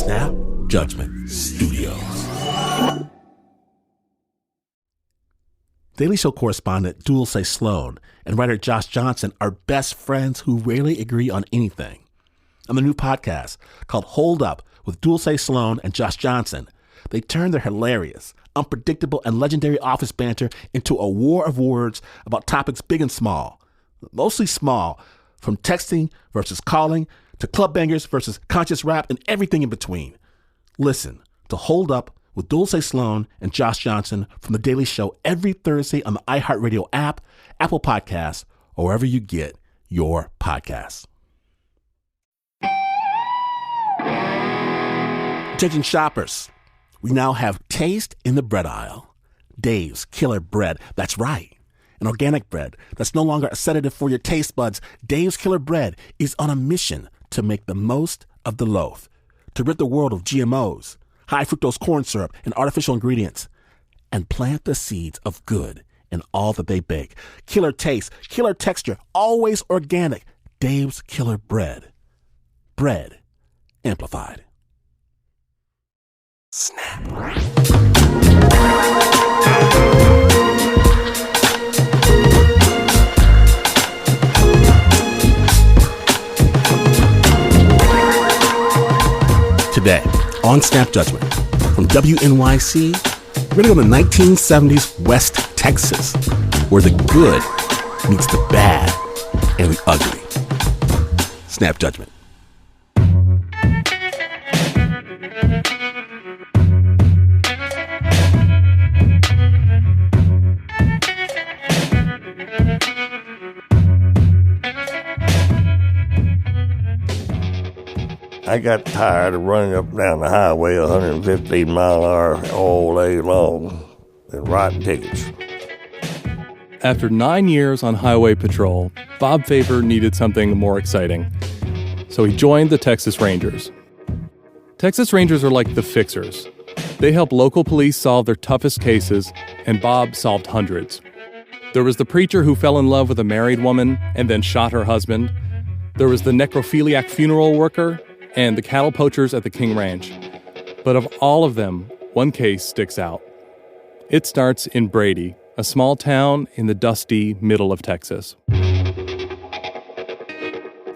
Snap Judgment Studios. Daily Show correspondent Dulce Sloan and writer Josh Johnson are best friends who rarely agree on anything. On the new podcast called Hold Up with Dulce Sloan and Josh Johnson, they turn their hilarious, unpredictable, and legendary office banter into a war of words about topics big and small. Mostly small, from texting versus calling to club bangers versus conscious rap and everything in between. Listen to Hold Up with Dulce Sloan and Josh Johnson from The Daily Show every Thursday on the iHeartRadio app, Apple Podcasts, or wherever you get your podcasts. Attention shoppers, we now have taste in the bread aisle. Dave's Killer Bread, that's right. An organic bread that's no longer a sedative for your taste buds. Dave's Killer Bread is on a mission to make the most of the loaf, to rid the world of GMOs, high fructose corn syrup, and artificial ingredients, and plant the seeds of good in all that they bake. Killer taste, killer texture, always organic. Dave's Killer Bread. Bread amplified. Snap. Today, on Snap Judgment, from WNYC, we're going to go to 1970s West Texas, where the good meets the bad and the ugly. Snap Judgment. I got tired of running up and down the highway 115 mile an hour all day long and writing tickets. After 9 years on highway patrol, Bob Faber needed something more exciting. So he joined the Texas Rangers. Texas Rangers are like the fixers. They help local police solve their toughest cases, and Bob solved hundreds. There was the preacher who fell in love with a married woman and then shot her husband. There was the necrophiliac funeral worker and the cattle poachers at the King Ranch. But of all of them, one case sticks out. It starts in Brady, a small town in the dusty middle of Texas.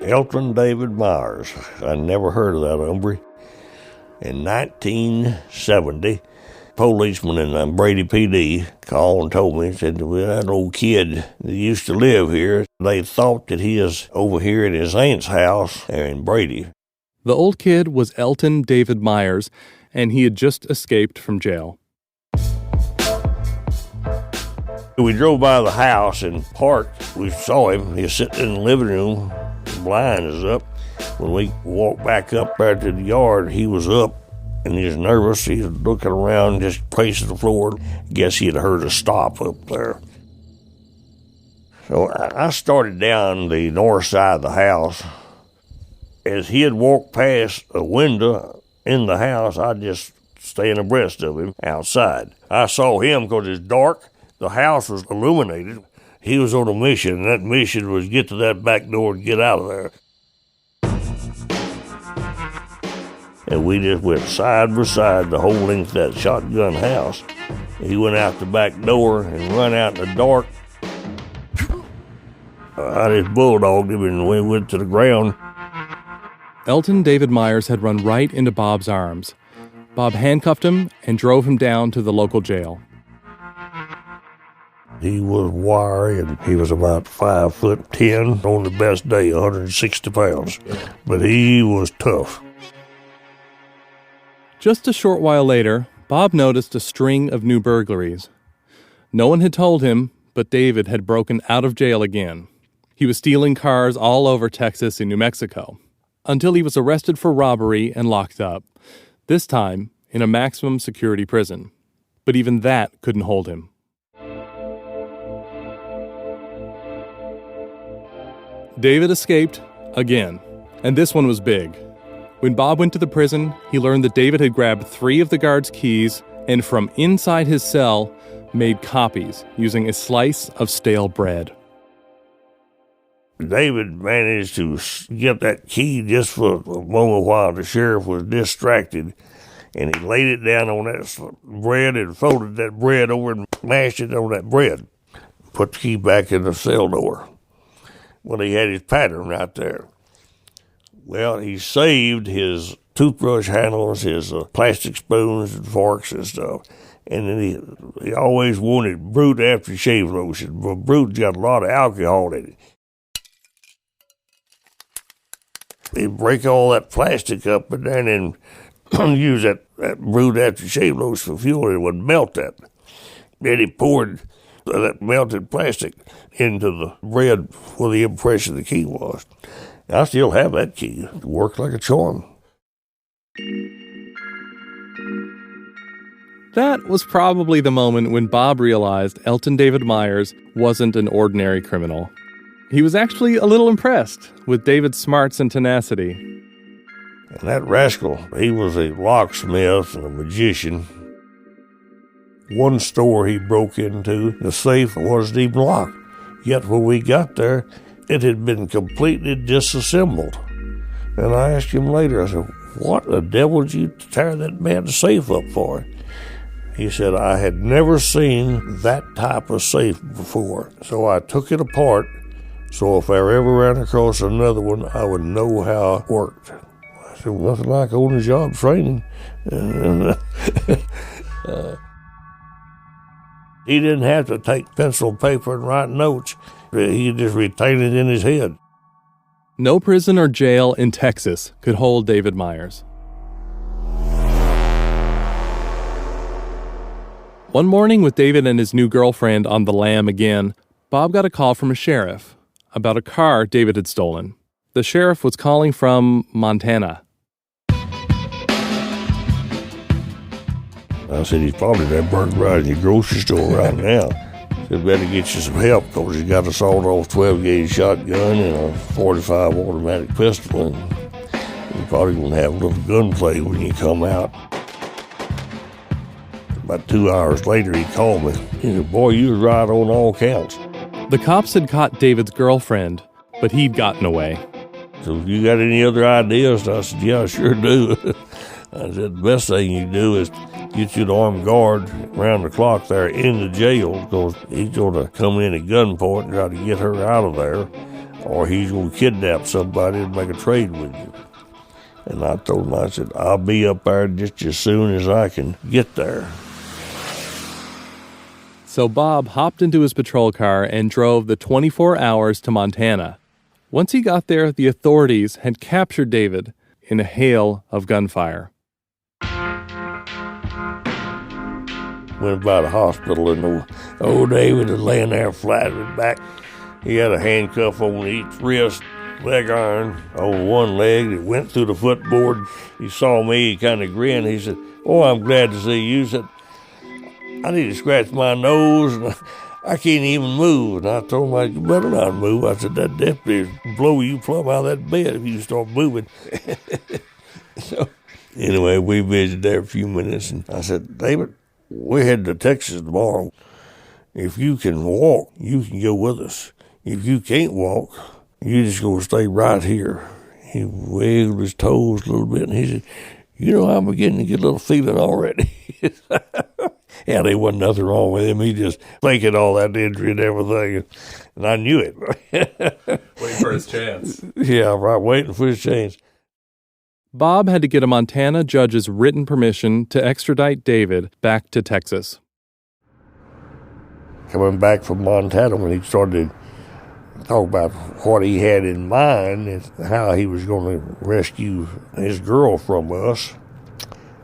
Elton David Myers. I never heard of that hombre. In 1970, policeman in Brady PD called and told me, said, well, that old kid that used to live here, they thought that he is over here at his aunt's house in Brady. The old kid was Elton David Myers, and he had just escaped from jail. We drove by the house and parked. We saw him. He was sitting in the living room, the blind is up. When we walked back up there to the yard, he was up, and he was nervous. He was looking around, just pacing the floor. Guess he had heard a stop up there. So I started down the north side of the house. As he had walked past a window in the house, I just staying abreast of him outside. I saw him because it's dark. The house was illuminated. He was on a mission, and that mission was get to that back door and get out of there. And we just went side by side the whole length of that shotgun house. He went out the back door and run out in the dark. I just bulldogged him and we went to the ground. Elton David Myers had run right into Bob's arms. Bob handcuffed him and drove him down to the local jail. He was wiry, and he was about 5'10", on the best day, 160 pounds. But he was tough. Just a short while later, Bob noticed a string of new burglaries. No one had told him, but David had broken out of jail again. He was stealing cars all over Texas and New Mexico, until he was arrested for robbery and locked up, this time in a maximum security prison. But even that couldn't hold him. David escaped again, and this one was big. When Bob went to the prison, he learned that David had grabbed 3 of the guards' keys and from inside his cell made copies using a slice of stale bread. David managed to get that key just for a moment while the sheriff was distracted, and he laid it down on that bread and folded that bread over and mashed it on that bread. Put the key back in the cell door. Well, he had his pattern right there. Well, he saved his toothbrush handles, his plastic spoons and forks and stuff. And then he always wanted Brute aftershave lotion, but Brute's got a lot of alcohol in it. He'd break all that plastic up and then use that Brute aftershave lotion for fuel, and it would melt that. Then he poured that melted plastic into the bread where the impression of the key was. I still have that key. It worked like a charm. That was probably the moment when Bob realized Elton David Myers wasn't an ordinary criminal. He was actually a little impressed with David's smarts and tenacity. And that rascal, he was a locksmith and a magician. One store he broke into, the safe wasn't even locked. Yet when we got there, it had been completely disassembled. And I asked him later, I said, what the devil did you tear that man's safe up for? He said, I had never seen that type of safe before. So I took it apart, so if I ever ran across another one, I would know how it worked. I said, well, nothing like on-the-job training. He didn't have to take pencil and paper and write notes. He just retained it in his head. No prison or jail in Texas could hold David Myers. One morning with David and his new girlfriend on the lam again, Bob got a call from a sheriff about a car David had stolen. The sheriff was calling from Montana. I said, he's probably there burglarizing your grocery store right now. Said, better get you some help, because he's got a sawed-off 12-gauge shotgun and a 45 automatic pistol, and you probably going to have a little gunplay when you come out. About 2 hours later, he called me. He said, boy, you was right on all counts. The cops had caught David's girlfriend, but he'd gotten away. So, you got any other ideas? And I said, yeah, I sure do. I said, the best thing you do is get you an armed guard around the clock there in the jail, because he's going to come in at gunpoint and try to get her out of there, or he's going to kidnap somebody and make a trade with you. And I told him, I said, I'll be up there just as soon as I can get there. So Bob hopped into his patrol car and drove the 24 hours to Montana. Once he got there, the authorities had captured David in a hail of gunfire. Went by the hospital, and old David was laying there flat on his back. He had a handcuff on each wrist, leg iron on one leg that went through the footboard. He saw me, he kind of grinned. He said, oh, I'm glad to see you. He said, I need to scratch my nose, and I can't even move. And I told him, you better not move. I said, that deputy will blow you plumb out of that bed if you start moving. So, anyway, we visited there a few minutes, and I said, David, we're heading to Texas tomorrow. If you can walk, you can go with us. If you can't walk, you just going to stay right here. He wiggled his toes a little bit, and he said, you know, I'm beginning to get a little feeling already. Yeah, there wasn't nothing wrong with him. He just thinking all that injury and everything, and I knew it. Waiting for his chance. Yeah, right, waiting for his chance. Bob had to get a Montana judge's written permission to extradite David back to Texas. Coming back from Montana, when he started to talk about what he had in mind and how he was going to rescue his girl from us,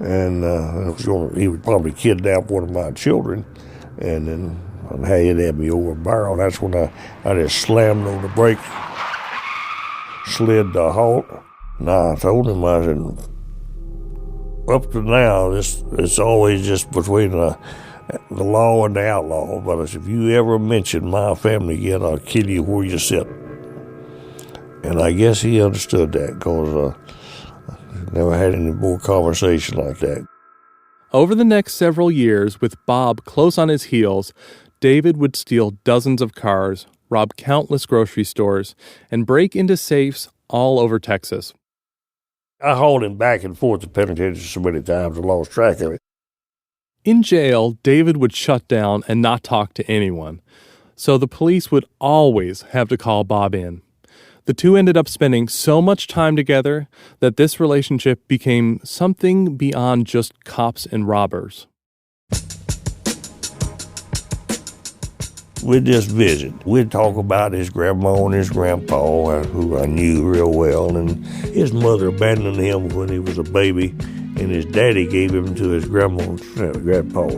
and he would probably kidnap one of my children, and then he'd have me over a barrel. That's when I just slammed on the brakes, slid to a halt. And I told him, I said, up to now, it's always just between the law and the outlaw. But I said, if you ever mention my family again, I'll kill you where you sit. And I guess he understood that, because I never had any more conversation like that. Over the next several years, with Bob close on his heels, David would steal dozens of cars rob countless grocery stores, and break into safes all over Texas. I hauled him back and forth to penitentiary so many times I lost track of it. In jail, David would shut down and not talk to anyone, so the police would always have to call Bob in. The two ended up spending so much time together that this relationship became something beyond just cops and robbers. We'd just visit. We'd talk about his grandma and his grandpa, who I knew real well, and his mother abandoned him when he was a baby, and his daddy gave him to his grandma and grandpa.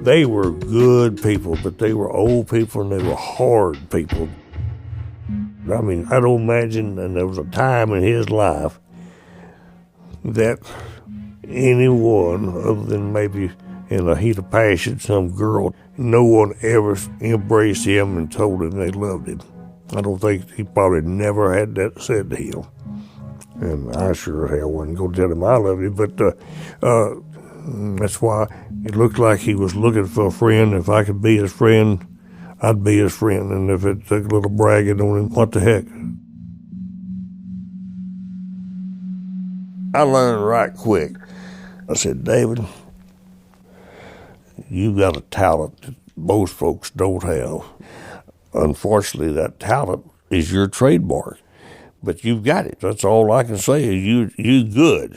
They were good people, but they were old people and they were hard people. I mean, I don't imagine, and there was a time in his life that anyone, other than maybe in a heat of passion, some girl, no one ever embraced him and told him they loved him. I don't think he probably never had that said to him. And I sure hell wasn't going to tell him I loved him, but that's why it looked like he was looking for a friend. If I could be his friend, I'd be his friend. And if it took a little bragging on him, what the heck? I learned right quick. I said, David, you've got a talent that most folks don't have. Unfortunately, that talent is your trademark. But you've got it. That's all I can say is you good.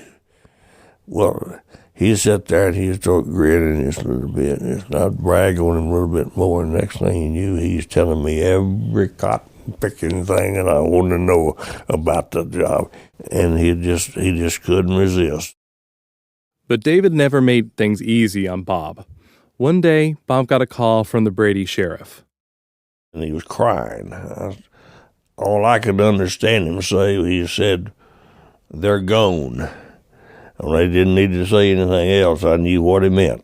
Well, he sat there and he started grinning just a little bit. And I'd brag on him a little bit more. And next thing he knew, he's telling me every cotton picking thing that I wanted to know about the job. And he just couldn't resist. But David never made things easy on Bob. One day, Bob got a call from the Brady sheriff. And he was crying. All I could understand him say, he said, they're gone. And they didn't need to say anything else. I knew what he meant.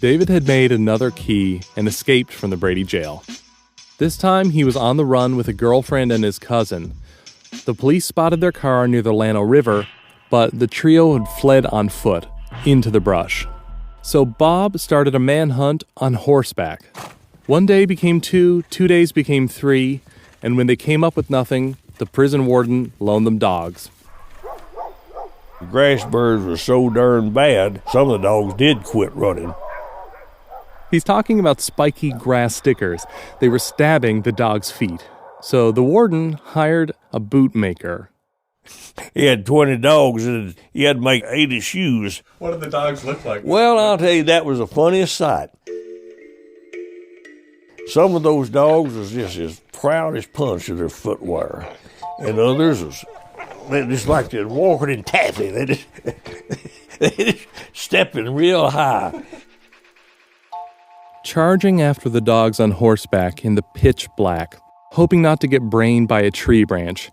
David had made another key and escaped from the Brady jail. This time, he was on the run with a girlfriend and his cousin. The police spotted their car near the Llano River, but the trio had fled on foot into the brush. So Bob started a manhunt on horseback. One day became 2 days became 3, and when they came up with nothing, the prison warden loaned them dogs. The grass birds were so darn bad, some of the dogs did quit running. He's talking about spiky grass stickers. They were stabbing the dog's feet. So the warden hired a boot maker. He had 20 dogs and he had to make 80 shoes. What did the dogs look like? Well, I'll tell you, that was the funniest sight. Some of those dogs was just as proud as punch of their footwear. And others was just like they're walking in taffy. They just stepping real high. Charging after the dogs on horseback in the pitch black, hoping not to get brained by a tree branch.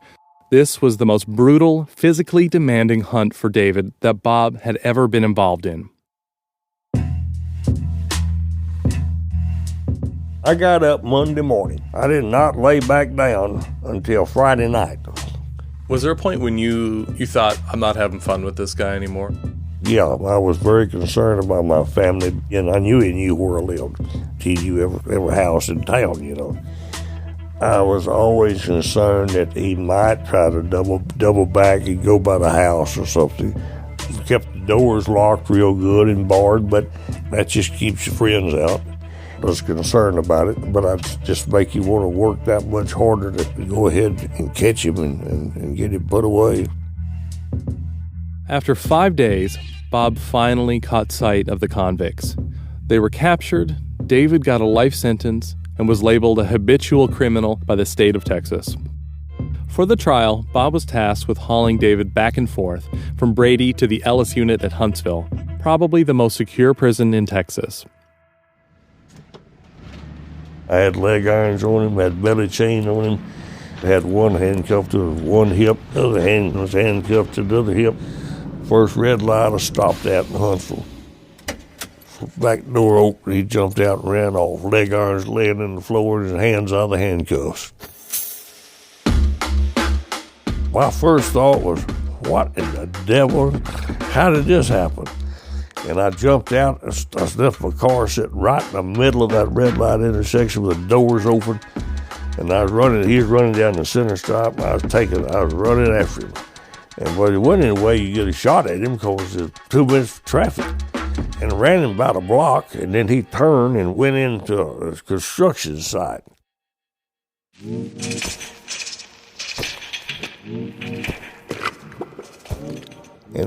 This was the most brutal, physically demanding hunt for David that Bob had ever been involved in. I got up Monday morning. I did not lay back down until Friday night. Was there a point when you thought, I'm not having fun with this guy anymore? Yeah, I was very concerned about my family, and I knew he knew where I lived. He knew every house in town, you know. I was always concerned that he might try to double back and go by the house or something. He kept the doors locked real good and barred, but that just keeps your friends out. I was concerned about it, but I'd just make you want to work that much harder to go ahead and catch him and get him put away. After 5 days, Bob finally caught sight of the convicts. They were captured, David got a life sentence, and was labeled a habitual criminal by the state of Texas. For the trial, Bob was tasked with hauling David back and forth from Brady to the Ellis unit at Huntsville, probably the most secure prison in Texas. I had leg irons on him, had belly chain on him, had one handcuffed to one hip, the other hand was handcuffed to the other hip. First red light I stopped at in Huntsville. Back door opened, he jumped out and ran off, leg irons laying on the floor and his hands on the handcuffs. My first thought was, what in the devil? How did this happen? And I jumped out. I left my car sitting right in the middle of that red light intersection with the doors open. And I was running. He was running down the center stripe. And I was running after him. And but it wasn't any way you get a shot at him because there's 2 minutes of traffic. And I ran him about a block, and then he turned and went into a construction site. And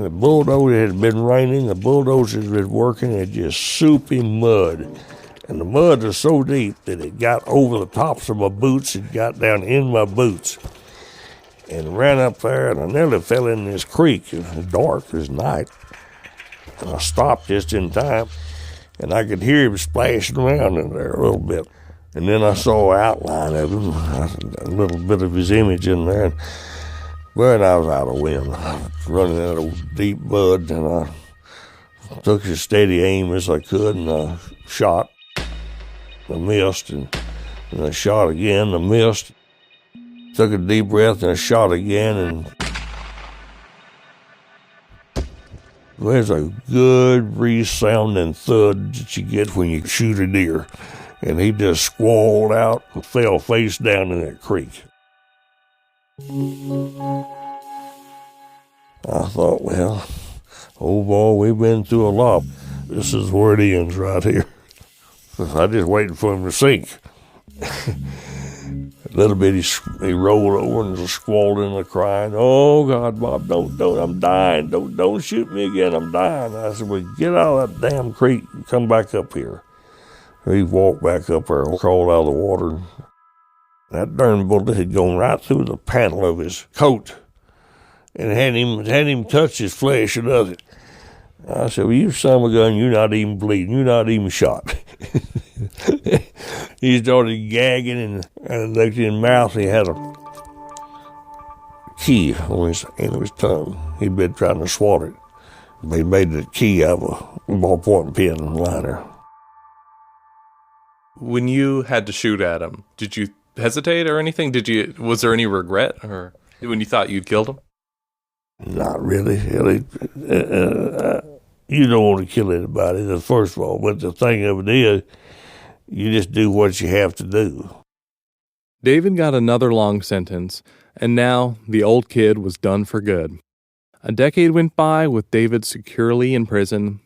the bulldozer, it had been raining, the bulldozer had been working in just soupy mud. And the mud was so deep that it got over the tops of my boots and got down in my boots. And ran up there, and I nearly fell in this creek. It was dark, it was night. And I stopped just in time, and I could hear him splashing around in there a little bit. And then I saw an outline of him, a little bit of his image in there. But I was out of wind. I was running out of deep mud, and I took as steady aim as I could, and I shot. I missed, and I shot again, I missed. Took a deep breath, and I shot again, and there's a good resounding thud that you get when you shoot a deer. And he just squalled out and fell face down in that creek. I thought, well, oh boy, we've been through a lot. This is where it ends right here. I just waiting for him to sink. A little bit, he rolled over and just squalled in the crying, "Oh God, Bob, don't, I'm dying. Don't shoot me again, I'm dying." I said, "Well, get out of that damn creek and come back up here." He walked back up there, crawled out of the water. That darn bullet had gone right through the panel of his coat and had him touch his flesh and nothing. I said, "Well, you son of a gun, you're not even bleeding. You're not even shot." He started gagging and looked in his mouth. He had a key on his end of his tongue. He'd been trying to swallow it. They made the key out of a ballpoint pen liner. When you had to shoot at him, did you hesitate or anything? Was there any regret, or when you thought you'd killed him? Not really. You don't want to kill anybody, that's first of all. But the thing of it is, you just do what you have to do. David got another long sentence, and now the old kid was done for good. A decade went by with David securely in prison,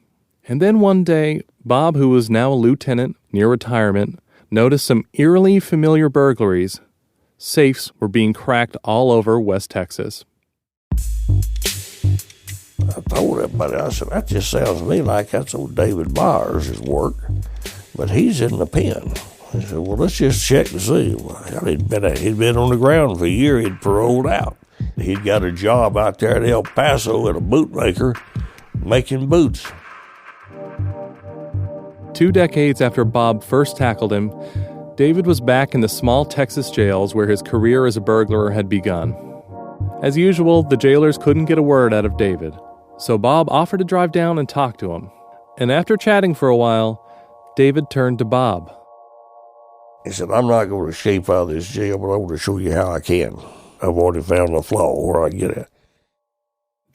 and then one day, Bob, who was now a lieutenant near retirement, noticed some eerily familiar burglaries. Safes were being cracked all over West Texas. I told everybody, I said, "That just sounds to me like that's old David Myers' work, but he's in the pen." I said, "Well, let's just check to see." Well, he'd been on the ground for a year. He'd paroled out. He'd got a job out there at El Paso at a bootmaker making boots. 2 decades after Bob first tackled him, David was back in the small Texas jails where his career as a burglar had begun. As usual, the jailers couldn't get a word out of David, so Bob offered to drive down and talk to him. And after chatting for a while, David turned to Bob. He said, "I'm not going to escape out of this jail, but I want to show you how I can. I've already found a flaw where I get it."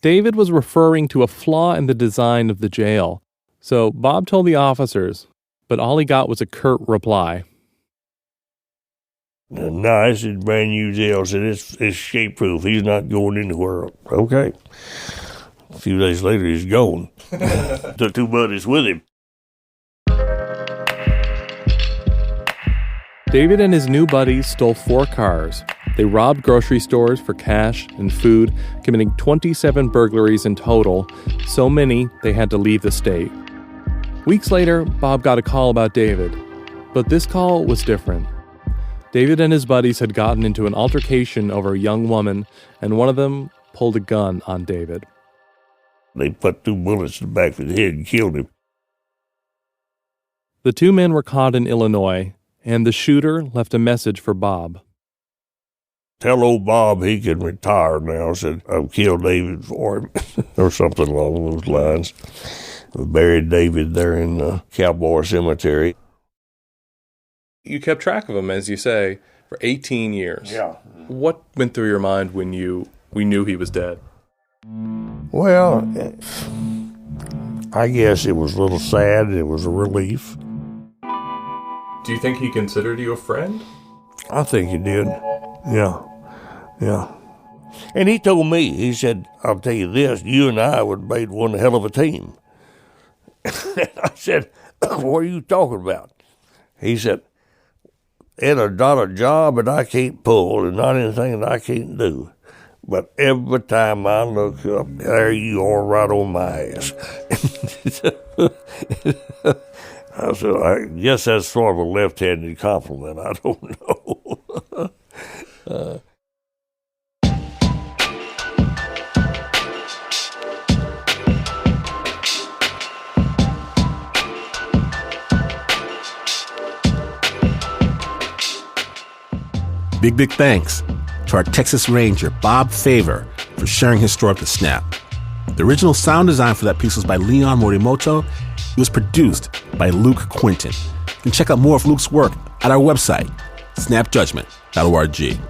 David was referring to a flaw in the design of the jail, so Bob told the officers, but all he got was a curt reply. "No, this is brand new jail. Said it's escape-proof. He's not going anywhere." Okay. A few days later, he's gone. Took 2 buddies with him. David and his new buddies stole 4 cars. They robbed grocery stores for cash and food, committing 27 burglaries in total, so many they had to leave the state. Weeks later, Bob got a call about David, but this call was different. David and his buddies had gotten into an altercation over a young woman, and one of them pulled a gun on David. They put 2 bullets in the back of his head and killed him. The 2 men were caught in Illinois, and the shooter left a message for Bob. "Tell old Bob he can retire now." Said, "I've killed David for him," or something along those lines. We buried David there in the Cowboy Cemetery. You kept track of him, as you say, for 18 years. Yeah. What went through your mind when we knew he was dead? Well, I guess it was a little sad. It was a relief. Do you think he considered you a friend? I think he did. Yeah. And he told me, he said, I'll tell you this, you and I would have made one hell of a team. I said, what are you talking about? He said, it's not a job that I can't pull and not anything that I can't do. But every time I look up, there you are right on my ass. I said, I guess that's sort of a left-handed compliment. I don't know. Big thanks to our Texas Ranger, Bob Favor, for sharing his story with Snap. The original sound design for that piece was by Leon Morimoto. It was produced by Luke Quinton. You can check out more of Luke's work at our website, snapjudgment.org.